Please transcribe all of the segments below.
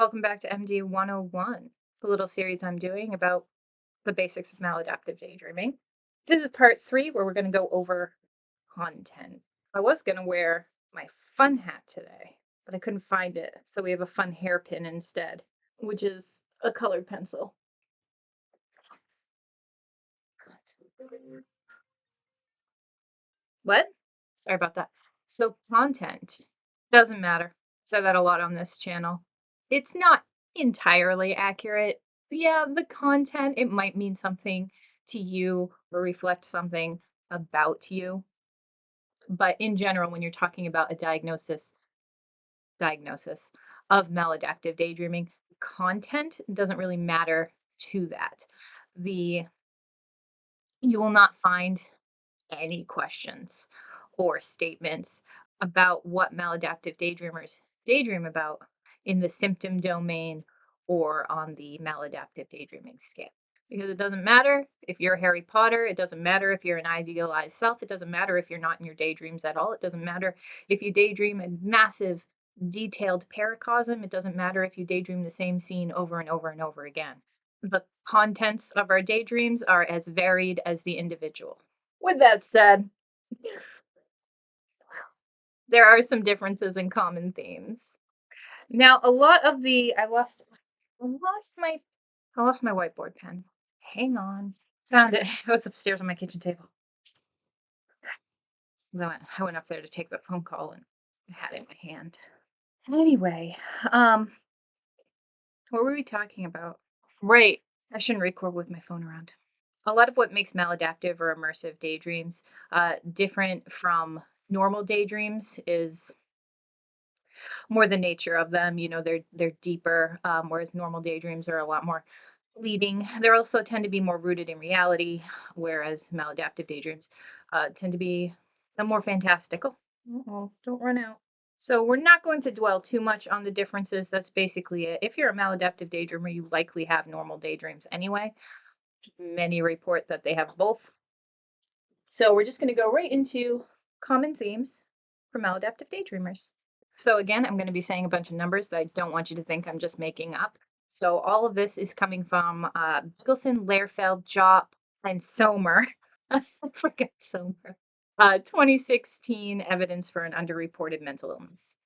Welcome back to MD101, the little series I'm doing about the basics of maladaptive daydreaming. This is part 3 where we're going to go over content. I was going to wear my fun hat today, but I couldn't find it. So we have a fun hairpin instead, which is a colored pencil. What? Sorry about that. So content doesn't matter. Said that a lot on this channel. It's not entirely accurate. Yeah, the content, it might mean something to you or reflect something about you. But in general, when you're talking about a diagnosis of maladaptive daydreaming, content doesn't really matter to that. The You will not find any questions or statements about what maladaptive daydreamers daydream about in the symptom domain or on the maladaptive daydreaming scale. Because it doesn't matter if you're Harry Potter, it doesn't matter if you're an idealized self, it doesn't matter if you're not in your daydreams at all, it doesn't matter if you daydream a massive, detailed paracosm, it doesn't matter if you daydream the same scene over and over and over again. The contents of our daydreams are as varied as the individual. With that said, there are some differences in common themes. Now, a lot of the I lost my I lost my whiteboard pen. Hang on. Found it. It was upstairs on my kitchen table. I went up there to take the phone call and I had it in my hand. Anyway, um, what were we talking about? Right. I shouldn't record with my phone around. A lot of what makes maladaptive or immersive daydreams different from normal daydreams is more the nature of them. They're deeper, whereas normal daydreams are a lot more fleeting. They also tend to be more rooted in reality, whereas maladaptive daydreams tend to be more fantastical. Oh, don't run out. So we're not going to dwell too much on the differences. That's basically it. If you're a maladaptive daydreamer, you likely have normal daydreams anyway. Many report that they have both. So we're just going to go right into common themes for maladaptive daydreamers. So again, I'm going to be saying a bunch of numbers that I don't want you to think I'm just making up. So all of this is coming from Bickelson, Lehrfeld, Jopp, and Somer. I forget Somer. 2016 evidence for an underreported mental illness.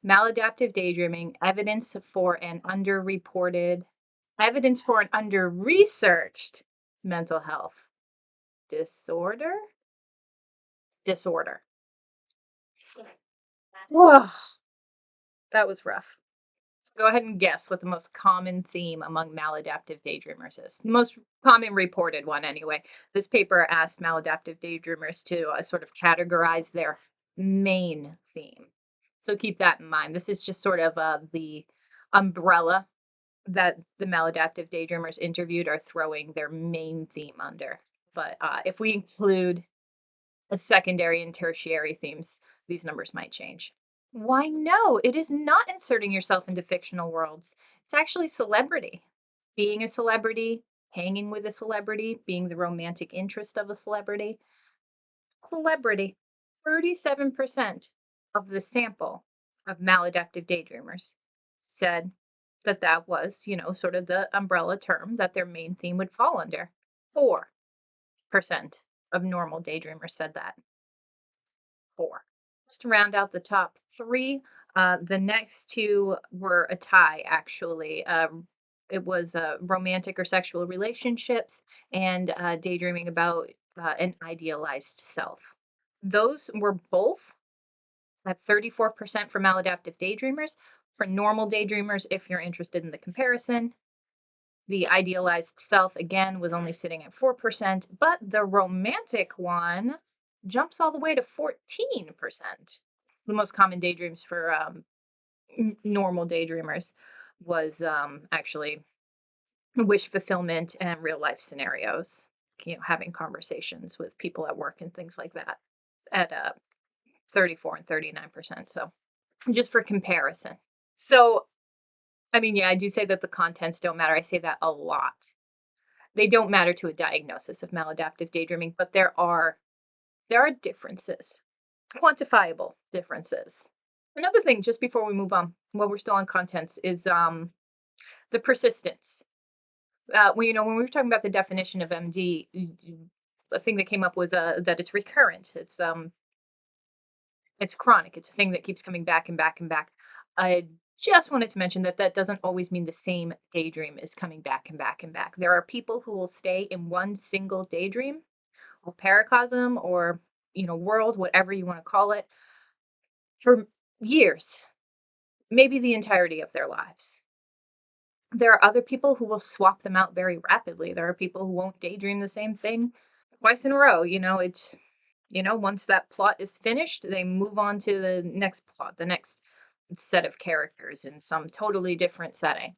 Maladaptive daydreaming, evidence for an under-researched mental health disorder. Whoa, that was rough. So go ahead and guess what the most common theme among maladaptive daydreamers is. The most common reported one, anyway. This paper asked maladaptive daydreamers to sort of categorize their main theme. So keep that in mind. This is just sort of the umbrella that the maladaptive daydreamers interviewed are throwing their main theme under. But if we include a secondary and tertiary themes, these numbers might change. Why, no, it is not inserting yourself into fictional worlds. It's actually celebrity. Being a celebrity, hanging with a celebrity, being the romantic interest of a celebrity. Celebrity. 37% of the sample of maladaptive daydreamers said that that was, sort of the umbrella term that their main theme would fall under. 4% of normal daydreamers said that. 4. Just to round out the top 3, the next 2 were a tie, actually. It was romantic or sexual relationships and daydreaming about an idealized self. Those were both at 34% for maladaptive daydreamers. For normal daydreamers, if you're interested in the comparison, the idealized self, again, was only sitting at 4%, but the romantic one jumps all the way to 14%. The most common daydreams for normal daydreamers was actually wish fulfillment and real life scenarios, having conversations with people at work and things like that at 34 and 39%. So just for comparison. So, I mean, yeah, I do say that the contents don't matter. I say that a lot. They don't matter to a diagnosis of maladaptive daydreaming, but there are differences, quantifiable differences. Another thing, just before we move on, while we're still on contents, is The persistence. When we were talking about the definition of MD, a thing that came up was that it's recurrent. It's chronic. It's a thing that keeps coming back and back and back. I just wanted to mention that that doesn't always mean the same daydream is coming back and back and back. There are people who will stay in one single daydream or paracosm or world, whatever you want to call it, for years, maybe the entirety of their lives. There are other people who will swap them out very rapidly. There are people who won't daydream the same thing twice in a row. Once that plot is finished, they move on to the next plot, the next set of characters in some totally different setting.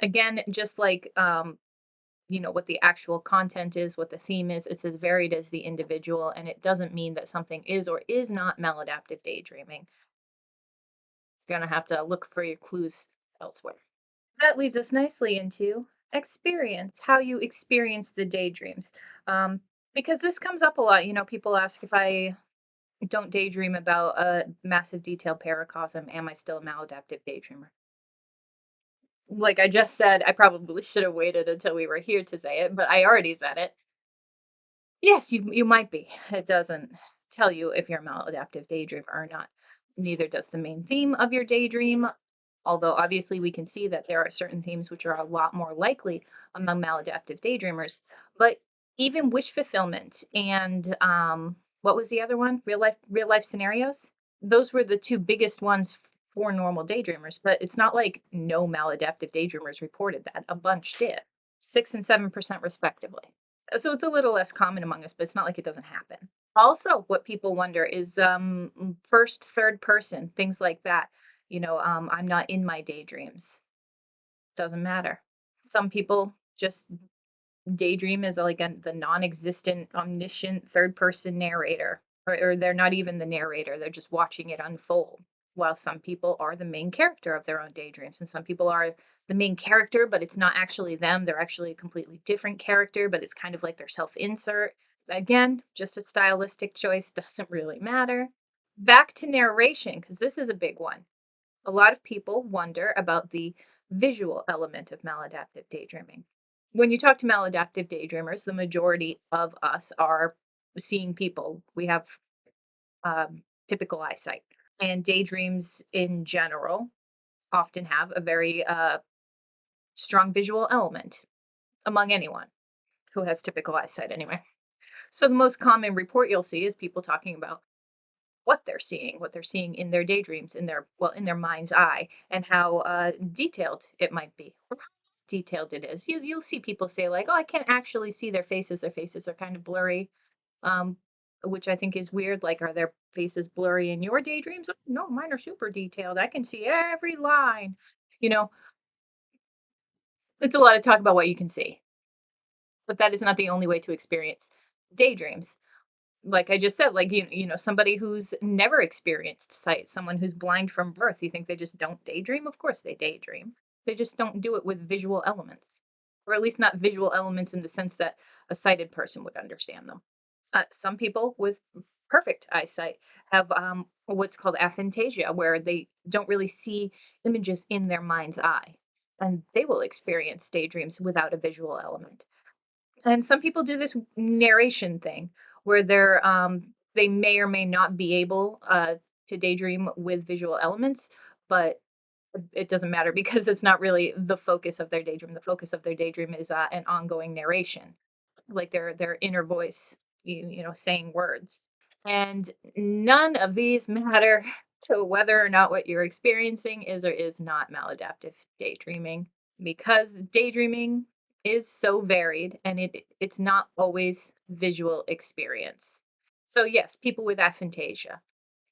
Again, just like what the actual content is, what the theme is, it's as varied as the individual, and it doesn't mean that something is or is not maladaptive daydreaming. You're gonna have to look for your clues elsewhere. That leads us nicely into experience, how you experience the daydreams. Because this comes up a lot. People ask, if I don't daydream about a massive detailed paracosm, am I still a maladaptive daydreamer? Like I just said, I probably should have waited until we were here to say it, but I already said it. Yes, you might be. It doesn't tell you if you're a maladaptive daydreamer or not. Neither does the main theme of your daydream. Although obviously we can see that there are certain themes which are a lot more likely among maladaptive daydreamers. But even wish fulfillment and what was the other one? Real life scenarios. Those were the two biggest ones for normal daydreamers. But it's not like no maladaptive daydreamers reported that. A bunch did, 6 and 7% respectively. So it's a little less common among us, but it's not like it doesn't happen. Also, what people wonder is first, third person, things like that. I'm not in my daydreams. Doesn't matter. Some people just daydream as like the non-existent, omniscient third person narrator, or they're not even the narrator. They're just watching it unfold. While some people are the main character of their own daydreams, and some people are the main character, but it's not actually them. They're actually a completely different character, but it's kind of like their self insert. Again, just a stylistic choice, doesn't really matter. Back to narration, because this is a big one. A lot of people wonder about the visual element of maladaptive daydreaming. When you talk to maladaptive daydreamers, the majority of us are seeing people. We have typical eyesight. And daydreams in general often have a very strong visual element among anyone who has typical eyesight, anyway. So, the most common report you'll see is people talking about what they're seeing in their daydreams, in their mind's eye, and how detailed it might be, or how detailed it is. You'll see people say like, "Oh, I can't actually see their faces. Their faces are kind of blurry," um, which I think is weird. Like, are their faces blurry in your daydreams? "Oh, no, mine are super detailed. I can see every line." You know, it's a lot of talk about what you can see, but that is not the only way to experience daydreams. Like I just said, like somebody who's never experienced sight, someone who's blind from birth, you think they just don't daydream? Of course they daydream. They just don't do it with visual elements, or at least not visual elements in the sense that a sighted person would understand them. Some people with perfect eyesight have what's called aphantasia, where they don't really see images in their mind's eye, and they will experience daydreams without a visual element. And some people do this narration thing where they may or may not be able to daydream with visual elements, but it doesn't matter because it's not really the focus of their daydream. The focus of their daydream is an ongoing narration, like their inner voice, saying words. And none of these matter to whether or not what you're experiencing is or is not maladaptive daydreaming, because daydreaming is so varied and it's not always visual experience. So yes, people with aphantasia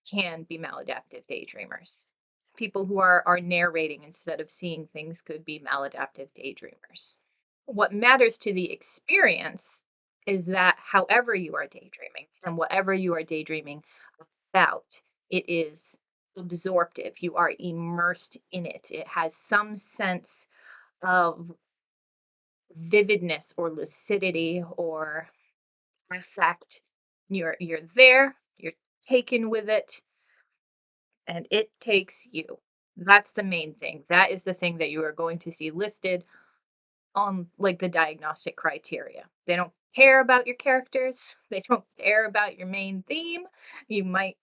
can be maladaptive daydreamers. People who are narrating instead of seeing things could be maladaptive daydreamers. What matters to the experience is that however you are daydreaming and whatever you are daydreaming about, it is absorptive. You are immersed in it. It has some sense of vividness or lucidity or affect. You're there, you're taken with it, and it takes you. That's the main thing. That is the thing that you are going to see listed on, like, the diagnostic criteria. They don't care about your characters. They don't care about your main theme. You might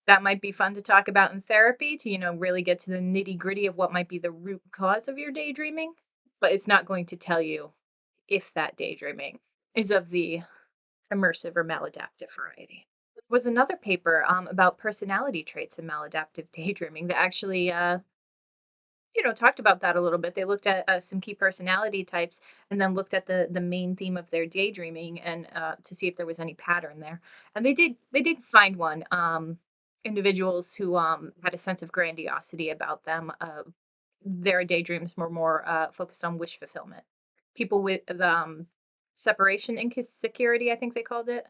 That might be fun to talk about in therapy to, really get to the nitty-gritty of what might be the root cause of your daydreaming, but it's not going to tell you if that daydreaming is of the immersive or maladaptive variety. There was another paper about personality traits in maladaptive daydreaming that actually, talked about that a little bit. They looked at some key personality types and then looked at the main theme of their daydreaming and to see if there was any pattern there. And they did find one. Individuals who had a sense of grandiosity about them. Their daydreams were more focused on wish fulfillment. People with the separation insecurity, I think they called it.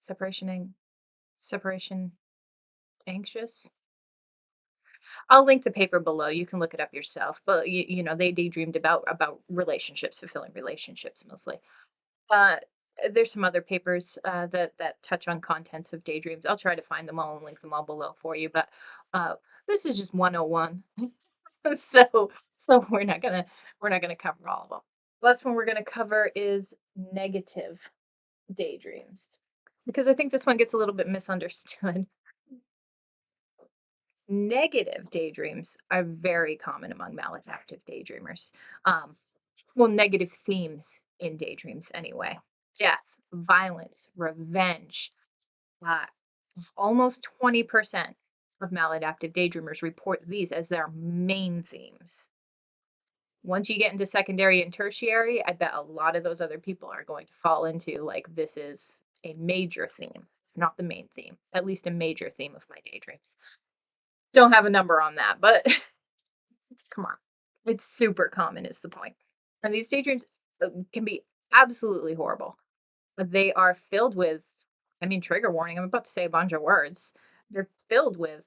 Separation, separation anxious. I'll link the paper below. You can look it up yourself. But they daydreamed about relationships, fulfilling relationships mostly. Uh, there's some other papers that touch on contents of daydreams. I'll try to find them all and link them all below for you. But uh, this is just 101, so we're not gonna cover all of them. Last one we're gonna cover is negative daydreams because I think this one gets a little bit misunderstood. Negative daydreams are very common among maladaptive daydreamers. Um, well, negative themes in daydreams anyway. Death, violence, revenge. Uh, Almost 20% of maladaptive daydreamers report these as their main themes. Once you get into secondary and tertiary, I bet a lot of those other people are going to fall into like this is a major theme, not the main theme, at least a major theme of my daydreams. Don't have a number on that, but come on. It's super common is the point. And these daydreams can be absolutely horrible. But they are filled with, I mean, trigger warning, I'm about to say a bunch of words. They're filled with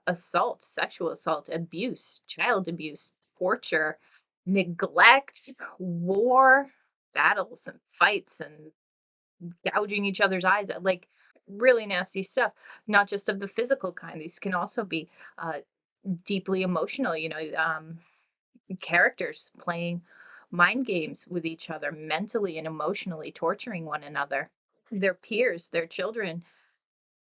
assault, sexual assault, abuse, child abuse, torture, neglect, war, battles and fights and gouging each other's eyes out, like really nasty stuff. Not just of the physical kind. These can also be uh, deeply emotional, characters playing mind games with each other, mentally and emotionally torturing one another, their peers, their children,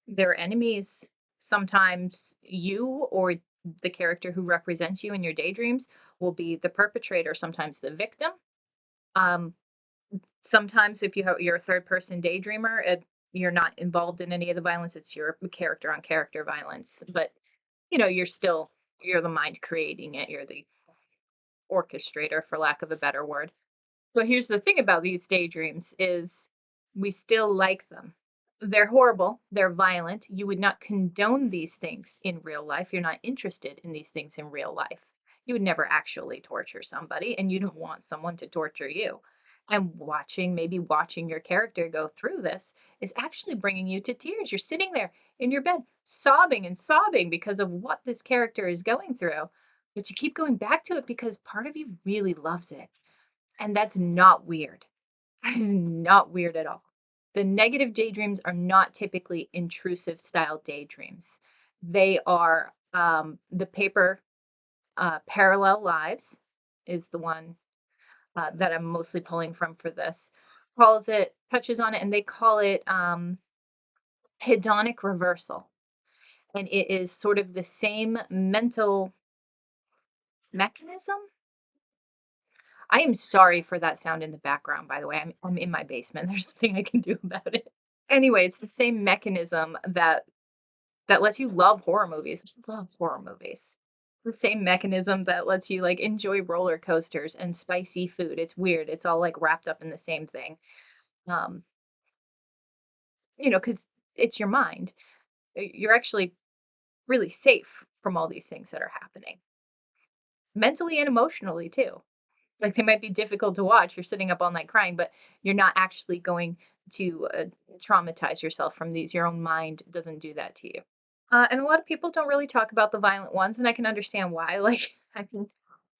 their enemies. Sometimes you or the character who represents you in your daydreams will be the perpetrator, sometimes the victim. Um, Sometimes, if you're a third person daydreamer, you're not involved in any of the violence. It's your character on character violence, but you're the mind creating it. You're the orchestrator, for lack of a better word. But here's the thing about these daydreams is we still like them. They're horrible, they're violent. You would not condone these things in real life. You're not interested in these things in real life. You would never actually torture somebody, and you don't want someone to torture you. And maybe watching your character go through this is actually bringing you to tears. You're sitting there in your bed, sobbing and sobbing because of what this character is going through. But you keep going back to it because part of you really loves it. And that's not weird. That is not weird at all. The negative daydreams are not typically intrusive style daydreams. They are the paper Parallel Lives is the one that I'm mostly pulling from for this. Touches on it, and they call it hedonic reversal. And it is sort of the same mental mechanism. I am sorry for that sound in the background, by the way. I'm in my basement. There's nothing I can do about it. Anyway, it's the same mechanism that lets you love horror movies. I love horror movies. The same mechanism that lets you like enjoy roller coasters and spicy food. It's weird. It's all like wrapped up in the same thing. Um, because it's your mind. You're actually really safe from all these things that are happening, mentally and emotionally too. Like, they might be difficult to watch, you're sitting up all night crying, but you're not actually going to, traumatize yourself from these. Your own mind doesn't do that to you. And a lot of people don't really talk about the violent ones, and I can understand why. Like, I mean,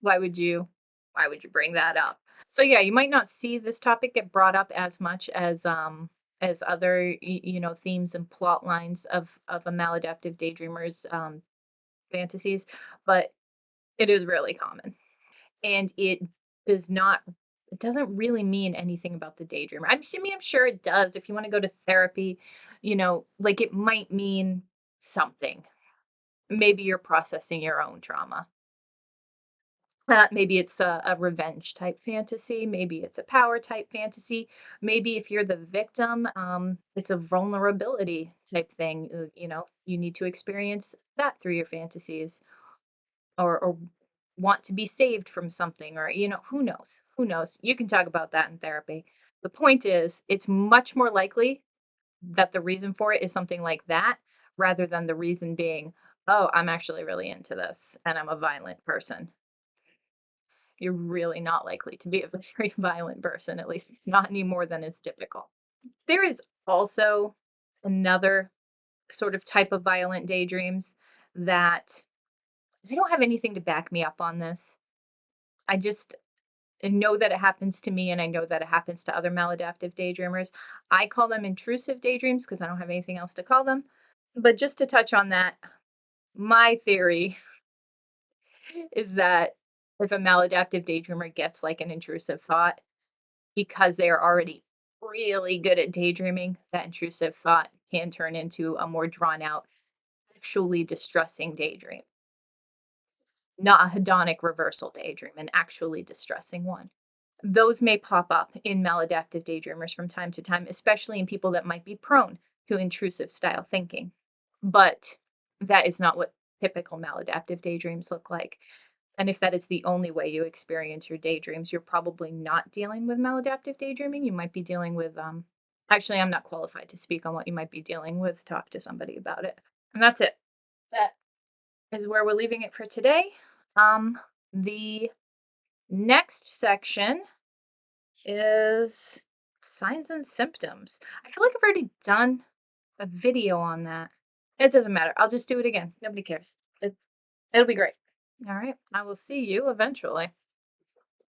why would you why would you bring that up? So, yeah, you might not see this topic get brought up as much as other, themes and plot lines of a maladaptive daydreamer's, fantasies, but it is really common. And does not it doesn't really mean anything about the daydreamer. I'm sure it does. If you want to go to therapy, like it might mean something. Maybe you're processing your own trauma. Maybe it's a revenge type fantasy. Maybe it's a power type fantasy. Maybe if you're the victim, it's a vulnerability type thing. You need to experience that through your fantasies, or want to be saved from something, or who knows? Who knows? You can talk about that in therapy. The point is, it's much more likely that the reason for it is something like that, rather than the reason being, oh, I'm actually really into this and I'm a violent person. You're really not likely to be a very violent person, at least not any more than is typical. There is also another sort of type of violent daydreams that I don't have anything to back me up on this. I just know that it happens to me and I know that it happens to other maladaptive daydreamers. I call them intrusive daydreams because I don't have anything else to call them. But just to touch on that, my theory is that if a maladaptive daydreamer gets like an intrusive thought, because they are already really good at daydreaming, that intrusive thought can turn into a more drawn out, actually distressing daydream, not a hedonic reversal daydream, an actually distressing one. Those may pop up in maladaptive daydreamers from time to time, especially in people that might be prone to intrusive style thinking. But that is not what typical maladaptive daydreams look like. And if that is the only way you experience your daydreams, you're probably not dealing with maladaptive daydreaming. You might be dealing with, actually, I'm not qualified to speak on what you might be dealing with. Talk to somebody about it. And that's it. That is where we're leaving it for today. The next section is signs and symptoms. I feel like I've already done a video on that. It doesn't matter. I'll just do it again. Nobody cares. It'll be great. All right. I will see you eventually.